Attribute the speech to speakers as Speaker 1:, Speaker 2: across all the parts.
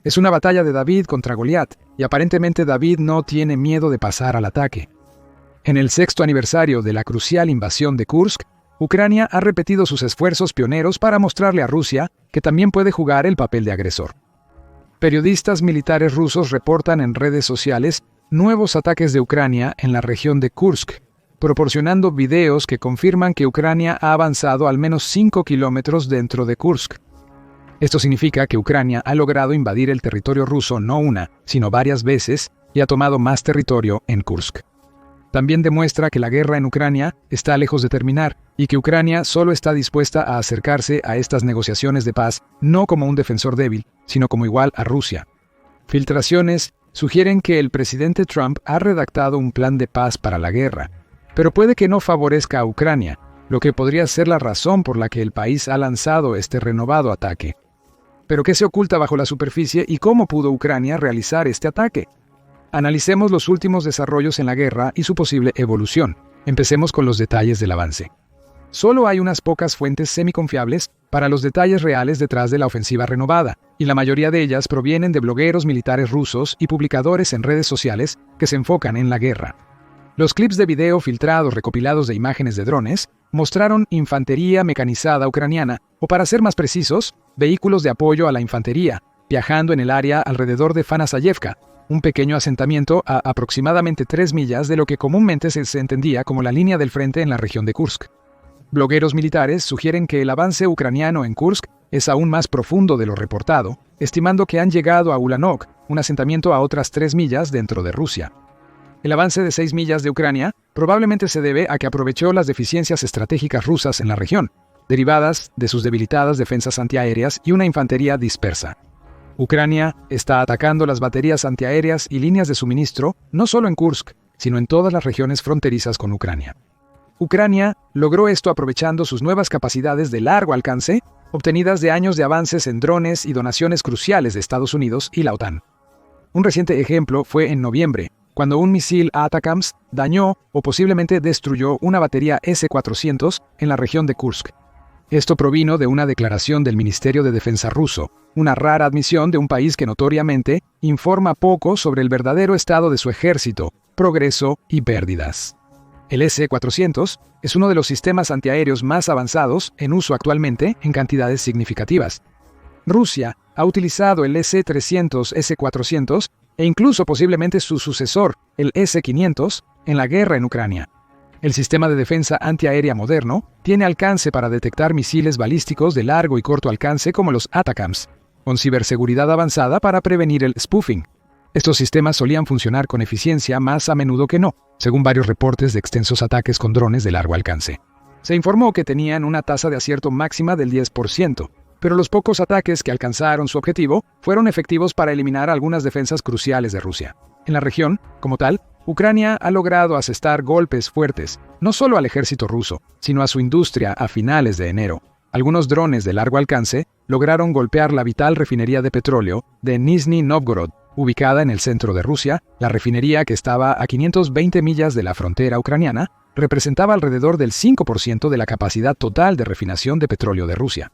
Speaker 1: Es una batalla de David contra Goliat, y aparentemente David no tiene miedo de pasar al ataque. En el 6º aniversario de la crucial invasión de Kursk, Ucrania ha repetido sus esfuerzos pioneros para mostrarle a Rusia que también puede jugar el papel de agresor. Periodistas militares rusos reportan en redes sociales nuevos ataques de Ucrania en la región de Kursk, proporcionando videos que confirman que Ucrania ha avanzado al menos 5 kilómetros dentro de Kursk. Esto significa que Ucrania ha logrado invadir el territorio ruso no una, sino varias veces y ha tomado más territorio en Kursk. También demuestra que la guerra en Ucrania está lejos de terminar y que Ucrania solo está dispuesta a acercarse a estas negociaciones de paz no como un defensor débil, sino como igual a Rusia. Filtraciones sugieren que el presidente Trump ha redactado un plan de paz para la guerra, pero puede que no favorezca a Ucrania, lo que podría ser la razón por la que el país ha lanzado este renovado ataque. ¿Pero qué se oculta bajo la superficie y cómo pudo Ucrania realizar este ataque? Analicemos los últimos desarrollos en la guerra y su posible evolución. Empecemos con los detalles del avance. Solo hay unas pocas fuentes semiconfiables para los detalles reales detrás de la ofensiva renovada, y la mayoría de ellas provienen de blogueros militares rusos y publicadores en redes sociales que se enfocan en la guerra. Los clips de video filtrados recopilados de imágenes de drones mostraron infantería mecanizada ucraniana, o para ser más precisos, vehículos de apoyo a la infantería, viajando en el área alrededor de Fanasayevka, un pequeño asentamiento a aproximadamente 3 millas de lo que comúnmente se entendía como la línea del frente en la región de Kursk. Blogueros militares sugieren que el avance ucraniano en Kursk es aún más profundo de lo reportado, estimando que han llegado a Ulanok, un asentamiento a otras 3 millas dentro de Rusia. El avance de 6 millas de Ucrania probablemente se debe a que aprovechó las deficiencias estratégicas rusas en la región, derivadas de sus debilitadas defensas antiaéreas y una infantería dispersa. Ucrania está atacando las baterías antiaéreas y líneas de suministro no solo en Kursk, sino en todas las regiones fronterizas con Ucrania. Ucrania logró esto aprovechando sus nuevas capacidades de largo alcance, obtenidas de años de avances en drones y donaciones cruciales de Estados Unidos y la OTAN. Un reciente ejemplo fue en noviembre, cuando un misil ATACMS dañó o posiblemente destruyó una batería S-400 en la región de Kursk. Esto provino de una declaración del Ministerio de Defensa ruso, una rara admisión de un país que notoriamente informa poco sobre el verdadero estado de su ejército, progreso y pérdidas. El S-400 es uno de los sistemas antiaéreos más avanzados en uso actualmente en cantidades significativas. Rusia ha utilizado el S-300, S-400 e incluso posiblemente su sucesor, el S-500, en la guerra en Ucrania. El sistema de defensa antiaérea moderno tiene alcance para detectar misiles balísticos de largo y corto alcance como los ATACMS, con ciberseguridad avanzada para prevenir el spoofing. Estos sistemas solían funcionar con eficiencia más a menudo que no, según varios reportes de extensos ataques con drones de largo alcance. Se informó que tenían una tasa de acierto máxima del 10%, pero los pocos ataques que alcanzaron su objetivo fueron efectivos para eliminar algunas defensas cruciales de Rusia. En la región, como tal, Ucrania ha logrado asestar golpes fuertes, no solo al ejército ruso, sino a su industria a finales de enero. Algunos drones de largo alcance lograron golpear la vital refinería de petróleo de Nizhny Novgorod, ubicada en el centro de Rusia. La refinería, que estaba a 520 millas de la frontera ucraniana, representaba alrededor del 5% de la capacidad total de refinación de petróleo de Rusia.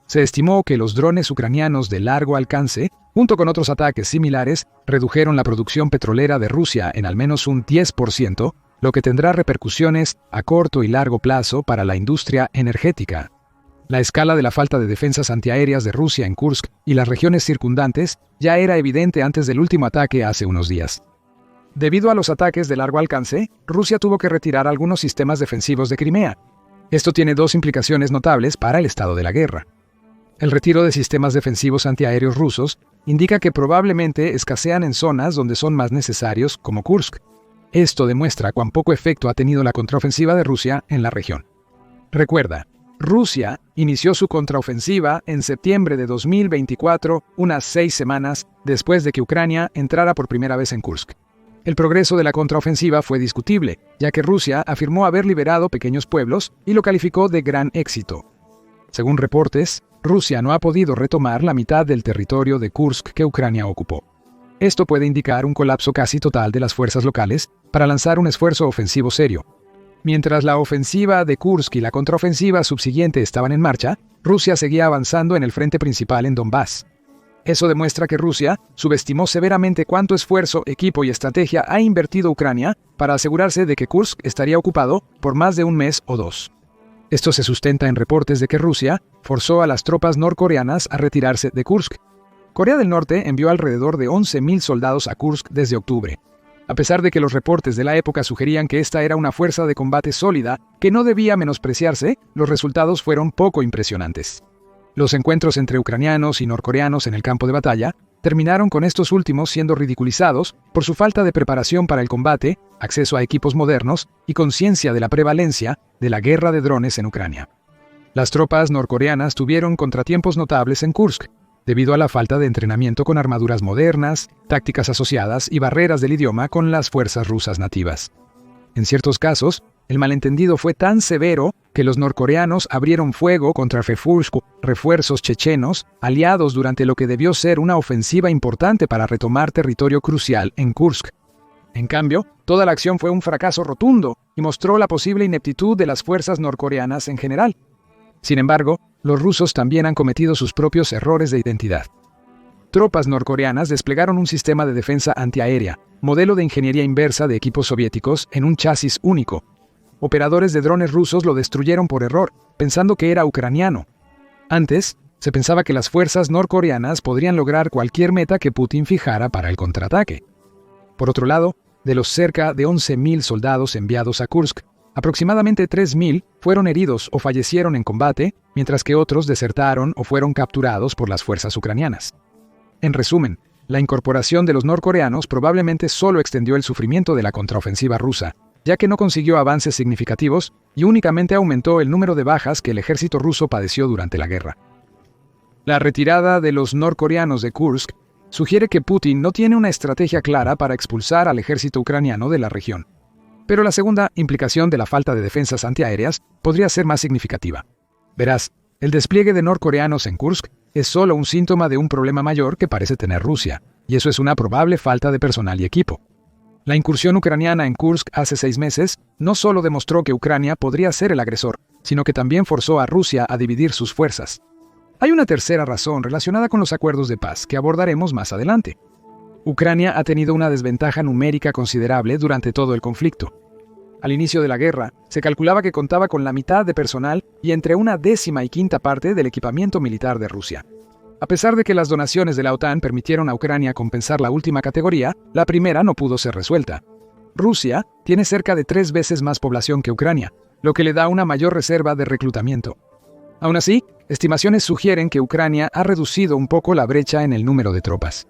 Speaker 1: Se estimó que los drones ucranianos de largo alcance, junto con otros ataques similares, redujeron la producción petrolera de Rusia en al menos un 10%, lo que tendrá repercusiones a corto y largo plazo para la industria energética. La escala de la falta de defensas antiaéreas de Rusia en Kursk y las regiones circundantes ya era evidente antes del último ataque hace unos días. Debido a los ataques de largo alcance, Rusia tuvo que retirar algunos sistemas defensivos de Crimea. Esto tiene dos implicaciones notables para el estado de la guerra. El retiro de sistemas defensivos antiaéreos rusos indica que probablemente escasean en zonas donde son más necesarios, como Kursk. Esto demuestra cuán poco efecto ha tenido la contraofensiva de Rusia en la región. Recuerda, Rusia inició su contraofensiva en septiembre de 2024, unas 6 semanas después de que Ucrania entrara por primera vez en Kursk. El progreso de la contraofensiva fue discutible, ya que Rusia afirmó haber liberado pequeños pueblos y lo calificó de gran éxito. Según reportes, Rusia no ha podido retomar la mitad del territorio de Kursk que Ucrania ocupó. Esto puede indicar un colapso casi total de las fuerzas locales para lanzar un esfuerzo ofensivo serio. Mientras la ofensiva de Kursk y la contraofensiva subsiguiente estaban en marcha, Rusia seguía avanzando en el frente principal en Donbass. Eso demuestra que Rusia subestimó severamente cuánto esfuerzo, equipo y estrategia ha invertido Ucrania para asegurarse de que Kursk estaría ocupado por más de un mes o dos. Esto se sustenta en reportes de que Rusia forzó a las tropas norcoreanas a retirarse de Kursk. Corea del Norte envió alrededor de 11.000 soldados a Kursk desde octubre. A pesar de que los reportes de la época sugerían que esta era una fuerza de combate sólida que no debía menospreciarse, los resultados fueron poco impresionantes. Los encuentros entre ucranianos y norcoreanos en el campo de batalla terminaron con estos últimos siendo ridiculizados por su falta de preparación para el combate, acceso a equipos modernos y conciencia de la prevalencia de la guerra de drones en Ucrania. Las tropas norcoreanas tuvieron contratiempos notables en Kursk, debido a la falta de entrenamiento con armaduras modernas, tácticas asociadas y barreras del idioma con las fuerzas rusas nativas. En ciertos casos, el malentendido fue tan severo que los norcoreanos abrieron fuego contra refuerzos chechenos, aliados durante lo que debió ser una ofensiva importante para retomar territorio crucial en Kursk. En cambio, toda la acción fue un fracaso rotundo y mostró la posible ineptitud de las fuerzas norcoreanas en general. Sin embargo, los rusos también han cometido sus propios errores de identidad. Tropas norcoreanas desplegaron un sistema de defensa antiaérea, modelo de ingeniería inversa de equipos soviéticos en un chasis único. Operadores de drones rusos lo destruyeron por error, pensando que era ucraniano. Antes, se pensaba que las fuerzas norcoreanas podrían lograr cualquier meta que Putin fijara para el contraataque. Por otro lado, de los cerca de 11.000 soldados enviados a Kursk, aproximadamente 3.000 fueron heridos o fallecieron en combate, mientras que otros desertaron o fueron capturados por las fuerzas ucranianas. En resumen, la incorporación de los norcoreanos probablemente solo extendió el sufrimiento de la contraofensiva rusa, ya que no consiguió avances significativos y únicamente aumentó el número de bajas que el ejército ruso padeció durante la guerra. La retirada de los norcoreanos de Kursk sugiere que Putin no tiene una estrategia clara para expulsar al ejército ucraniano de la región. Pero la segunda implicación de la falta de defensas antiaéreas podría ser más significativa. Verás, el despliegue de norcoreanos en Kursk es solo un síntoma de un problema mayor que parece tener Rusia, y eso es una probable falta de personal y equipo. La incursión ucraniana en Kursk hace 6 meses no solo demostró que Ucrania podría ser el agresor, sino que también forzó a Rusia a dividir sus fuerzas. Hay una tercera razón relacionada con los acuerdos de paz que abordaremos más adelante. Ucrania ha tenido una desventaja numérica considerable durante todo el conflicto. Al inicio de la guerra, se calculaba que contaba con la mitad de personal y entre 1/10 y 1/5 parte del equipamiento militar de Rusia. A pesar de que las donaciones de la OTAN permitieron a Ucrania compensar la última categoría, la primera no pudo ser resuelta. Rusia tiene cerca de 3 veces más población que Ucrania, lo que le da una mayor reserva de reclutamiento. Aún así, estimaciones sugieren que Ucrania ha reducido un poco la brecha en el número de tropas.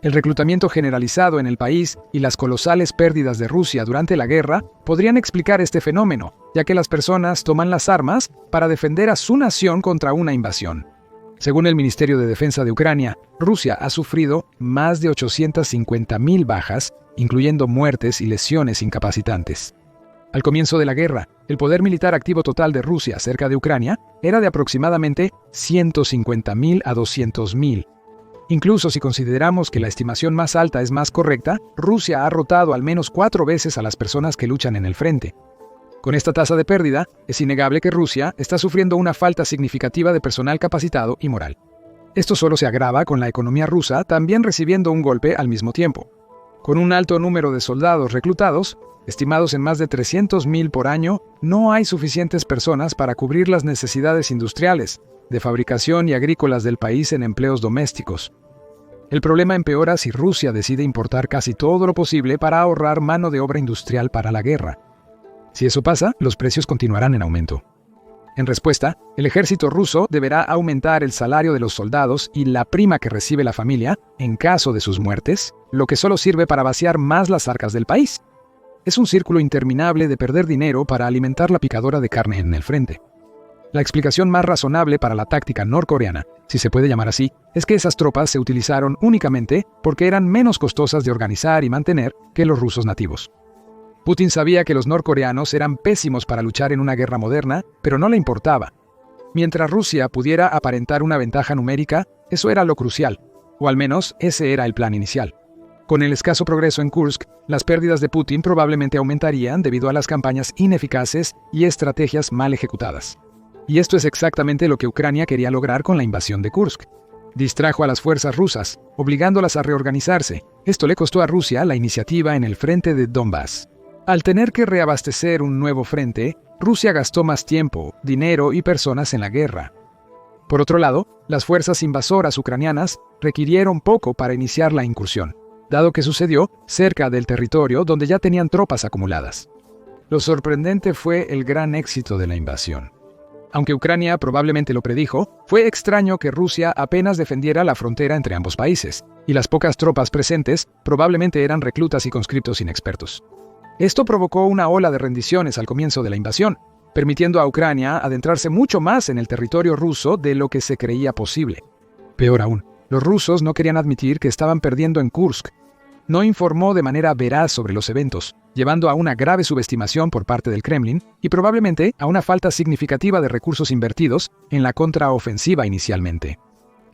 Speaker 1: El reclutamiento generalizado en el país y las colosales pérdidas de Rusia durante la guerra podrían explicar este fenómeno, ya que las personas toman las armas para defender a su nación contra una invasión. Según el Ministerio de Defensa de Ucrania, Rusia ha sufrido más de 850.000 bajas, incluyendo muertes y lesiones incapacitantes. Al comienzo de la guerra, el poder militar activo total de Rusia cerca de Ucrania era de aproximadamente 150.000 a 200.000. Incluso si consideramos que la estimación más alta es más correcta, Rusia ha rotado al menos 4 veces a las personas que luchan en el frente. Con esta tasa de pérdida, es innegable que Rusia está sufriendo una falta significativa de personal capacitado y moral. Esto solo se agrava con la economía rusa también recibiendo un golpe al mismo tiempo. Con un alto número de soldados reclutados, estimados en más de 300.000 por año, no hay suficientes personas para cubrir las necesidades industriales, de fabricación y agrícolas del país en empleos domésticos. El problema empeora si Rusia decide importar casi todo lo posible para ahorrar mano de obra industrial para la guerra. Si eso pasa, los precios continuarán en aumento. En respuesta, el ejército ruso deberá aumentar el salario de los soldados y la prima que recibe la familia en caso de sus muertes, lo que solo sirve para vaciar más las arcas del país. Es un círculo interminable de perder dinero para alimentar la picadora de carne en el frente. La explicación más razonable para la táctica norcoreana, si se puede llamar así, es que esas tropas se utilizaron únicamente porque eran menos costosas de organizar y mantener que los rusos nativos. Putin sabía que los norcoreanos eran pésimos para luchar en una guerra moderna, pero no le importaba. Mientras Rusia pudiera aparentar una ventaja numérica, eso era lo crucial, o al menos ese era el plan inicial. Con el escaso progreso en Kursk, las pérdidas de Putin probablemente aumentarían debido a las campañas ineficaces y estrategias mal ejecutadas. Y esto es exactamente lo que Ucrania quería lograr con la invasión de Kursk. Distrajo a las fuerzas rusas, obligándolas a reorganizarse. Esto le costó a Rusia la iniciativa en el frente de Donbass. Al tener que reabastecer un nuevo frente, Rusia gastó más tiempo, dinero y personas en la guerra. Por otro lado, las fuerzas invasoras ucranianas requirieron poco para iniciar la incursión, dado que sucedió cerca del territorio donde ya tenían tropas acumuladas. Lo sorprendente fue el gran éxito de la invasión. Aunque Ucrania probablemente lo predijo, fue extraño que Rusia apenas defendiera la frontera entre ambos países, y las pocas tropas presentes probablemente eran reclutas y conscriptos inexpertos. Esto provocó una ola de rendiciones al comienzo de la invasión, permitiendo a Ucrania adentrarse mucho más en el territorio ruso de lo que se creía posible. Peor aún, los rusos no querían admitir que estaban perdiendo en Kursk. No informó de manera veraz sobre los eventos, llevando a una grave subestimación por parte del Kremlin y probablemente a una falta significativa de recursos invertidos en la contraofensiva inicialmente.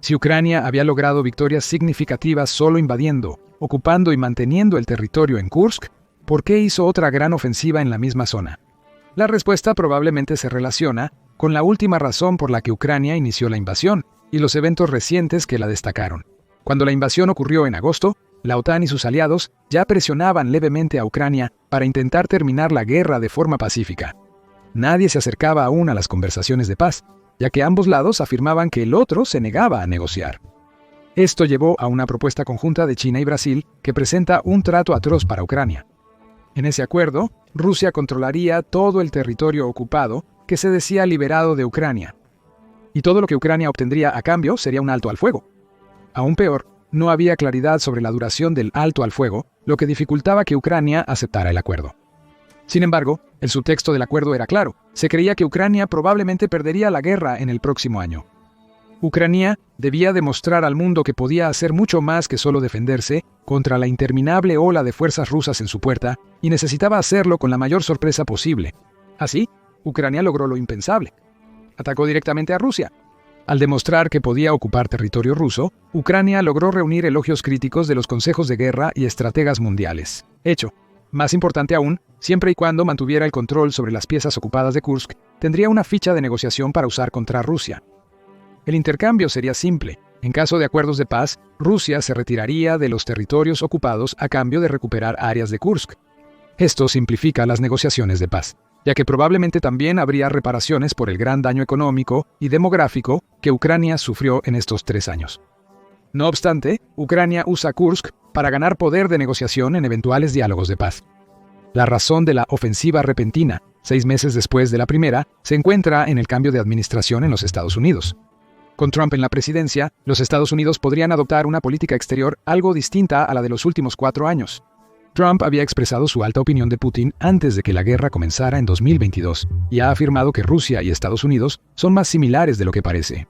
Speaker 1: Si Ucrania había logrado victorias significativas solo invadiendo, ocupando y manteniendo el territorio en Kursk, ¿por qué hizo otra gran ofensiva en la misma zona? La respuesta probablemente se relaciona con la última razón por la que Ucrania inició la invasión y los eventos recientes que la destacaron. Cuando la invasión ocurrió en agosto, la OTAN y sus aliados ya presionaban levemente a Ucrania para intentar terminar la guerra de forma pacífica. Nadie se acercaba aún a las conversaciones de paz, ya que ambos lados afirmaban que el otro se negaba a negociar. Esto llevó a una propuesta conjunta de China y Brasil que presenta un trato atroz para Ucrania. En ese acuerdo, Rusia controlaría todo el territorio ocupado que se decía liberado de Ucrania. Y todo lo que Ucrania obtendría a cambio sería un alto al fuego. Aún peor, no había claridad sobre la duración del alto al fuego, lo que dificultaba que Ucrania aceptara el acuerdo. Sin embargo, el subtexto del acuerdo era claro. Se creía que Ucrania probablemente perdería la guerra en el próximo año. Ucrania debía demostrar al mundo que podía hacer mucho más que solo defenderse contra la interminable ola de fuerzas rusas en su puerta y necesitaba hacerlo con la mayor sorpresa posible. Así, Ucrania logró lo impensable. Atacó directamente a Rusia. Al demostrar que podía ocupar territorio ruso, Ucrania logró reunir elogios críticos de los consejos de guerra y estrategas mundiales. Hecho, más importante aún, siempre y cuando mantuviera el control sobre las piezas ocupadas de Kursk, tendría una ficha de negociación para usar contra Rusia. El intercambio sería simple. En caso de acuerdos de paz, Rusia se retiraría de los territorios ocupados a cambio de recuperar áreas de Kursk. Esto simplifica las negociaciones de paz, ya que probablemente también habría reparaciones por el gran daño económico y demográfico que Ucrania sufrió en estos 3 años. No obstante, Ucrania usa Kursk para ganar poder de negociación en eventuales diálogos de paz. La razón de la ofensiva repentina, 6 meses después de la primera, se encuentra en el cambio de administración en los Estados Unidos. Con Trump en la presidencia, los Estados Unidos podrían adoptar una política exterior algo distinta a la de los últimos 4 años. Trump había expresado su alta opinión de Putin antes de que la guerra comenzara en 2022 y ha afirmado que Rusia y Estados Unidos son más similares de lo que parece.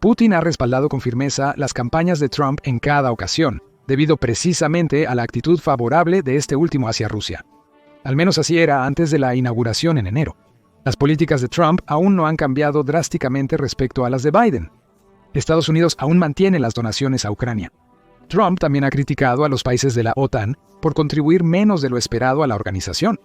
Speaker 1: Putin ha respaldado con firmeza las campañas de Trump en cada ocasión, debido precisamente a la actitud favorable de este último hacia Rusia. Al menos así era antes de la inauguración en enero. Las políticas de Trump aún no han cambiado drásticamente respecto a las de Biden. Estados Unidos aún mantiene las donaciones a Ucrania. Trump también ha criticado a los países de la OTAN por contribuir menos de lo esperado a la organización.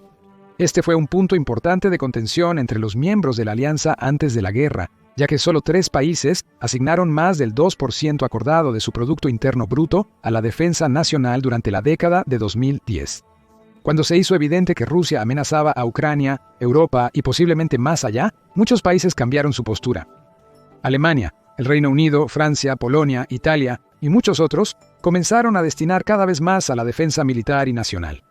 Speaker 1: Este fue un punto importante de contención entre los miembros de la alianza antes de la guerra, ya que solo 3 países asignaron más del 2% acordado de su Producto Interno Bruto a la defensa nacional durante la década de 2010. Cuando se hizo evidente que Rusia amenazaba a Ucrania, Europa y posiblemente más allá, muchos países cambiaron su postura. Alemania, el Reino Unido, Francia, Polonia, Italia y muchos otros comenzaron a destinar cada vez más a la defensa militar y nacional.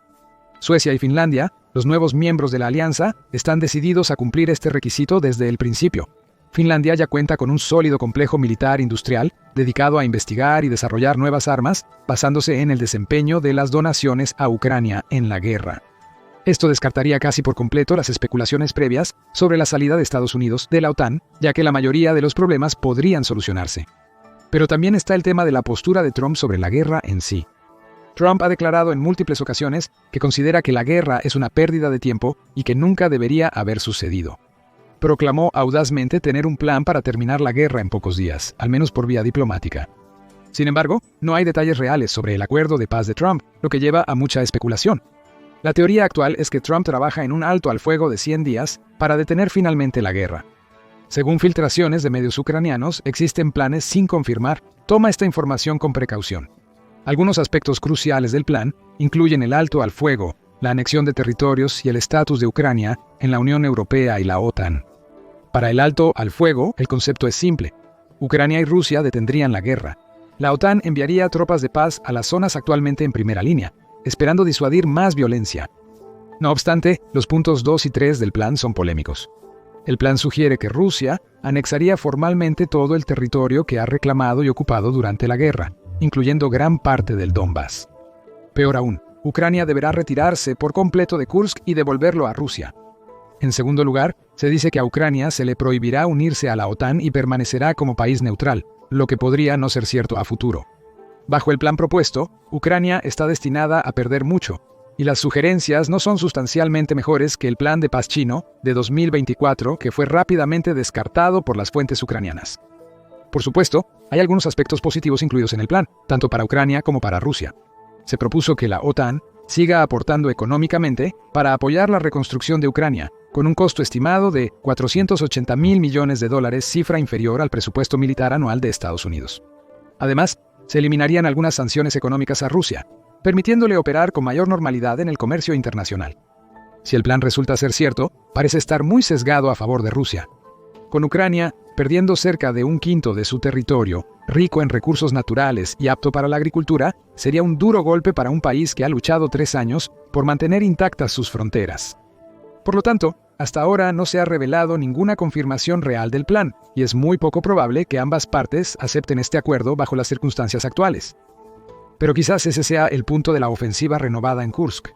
Speaker 1: Suecia y Finlandia, los nuevos miembros de la alianza, están decididos a cumplir este requisito desde el principio. Finlandia ya cuenta con un sólido complejo militar industrial dedicado a investigar y desarrollar nuevas armas, basándose en el desempeño de las donaciones a Ucrania en la guerra. Esto descartaría casi por completo las especulaciones previas sobre la salida de Estados Unidos de la OTAN, ya que la mayoría de los problemas podrían solucionarse. Pero también está el tema de la postura de Trump sobre la guerra en sí. Trump ha declarado en múltiples ocasiones que considera que la guerra es una pérdida de tiempo y que nunca debería haber sucedido. Proclamó audazmente tener un plan para terminar la guerra en pocos días, al menos por vía diplomática. Sin embargo, no hay detalles reales sobre el acuerdo de paz de Trump, lo que lleva a mucha especulación. La teoría actual es que Trump trabaja en un alto al fuego de 100 días para detener finalmente la guerra. Según filtraciones de medios ucranianos, existen planes sin confirmar. Toma esta información con precaución. Algunos aspectos cruciales del plan incluyen el alto al fuego, la anexión de territorios y el estatus de Ucrania en la Unión Europea y la OTAN. Para el alto al fuego, el concepto es simple. Ucrania y Rusia detendrían la guerra. La OTAN enviaría tropas de paz a las zonas actualmente en primera línea, esperando disuadir más violencia. No obstante, los puntos 2 y 3 del plan son polémicos. El plan sugiere que Rusia anexaría formalmente todo el territorio que ha reclamado y ocupado durante la guerra, incluyendo gran parte del Donbass. Peor aún, Ucrania deberá retirarse por completo de Kursk y devolverlo a Rusia. En segundo lugar, se dice que a Ucrania se le prohibirá unirse a la OTAN y permanecerá como país neutral, lo que podría no ser cierto a futuro. Bajo el plan propuesto, Ucrania está destinada a perder mucho, y las sugerencias no son sustancialmente mejores que el plan de paz chino de 2024, que fue rápidamente descartado por las fuentes ucranianas. Por supuesto, hay algunos aspectos positivos incluidos en el plan, tanto para Ucrania como para Rusia. Se propuso que la OTAN siga aportando económicamente para apoyar la reconstrucción de Ucrania, con un costo estimado de $480 mil millones, cifra inferior al presupuesto militar anual de Estados Unidos. Además, se eliminarían algunas sanciones económicas a Rusia, permitiéndole operar con mayor normalidad en el comercio internacional. Si el plan resulta ser cierto, parece estar muy sesgado a favor de Rusia. Con Ucrania perdiendo cerca de un quinto de su territorio, rico en recursos naturales y apto para la agricultura, sería un duro golpe para un país que ha luchado 3 años por mantener intactas sus fronteras. Por lo tanto, hasta ahora no se ha revelado ninguna confirmación real del plan, y es muy poco probable que ambas partes acepten este acuerdo bajo las circunstancias actuales. Pero quizás ese sea el punto de la ofensiva renovada en Kursk.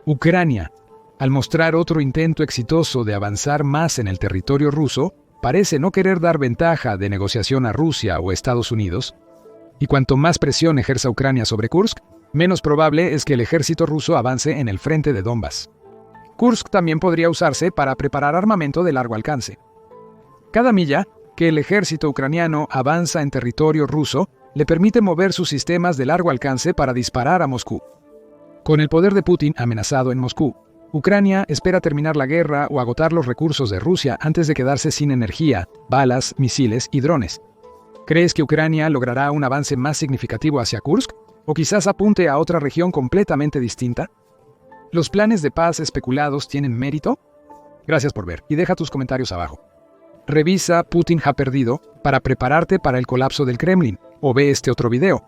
Speaker 1: Ucrania, al mostrar otro intento exitoso de avanzar más en el territorio ruso, parece no querer dar ventaja de negociación a Rusia o Estados Unidos, y cuanto más presión ejerza Ucrania sobre Kursk, menos probable es que el ejército ruso avance en el frente de Donbass. Kursk también podría usarse para preparar armamento de largo alcance. Cada milla que el ejército ucraniano avanza en territorio ruso le permite mover sus sistemas de largo alcance para disparar a Moscú. Con el poder de Putin amenazado en Moscú, Ucrania espera terminar la guerra o agotar los recursos de Rusia antes de quedarse sin energía, balas, misiles y drones. ¿Crees que Ucrania logrará un avance más significativo hacia Kursk? ¿O quizás apunte a otra región completamente distinta? ¿Los planes de paz especulados tienen mérito? Gracias por ver y deja tus comentarios abajo. Revisa Putin ha perdido para prepararte para el colapso del Kremlin, o ve este otro video.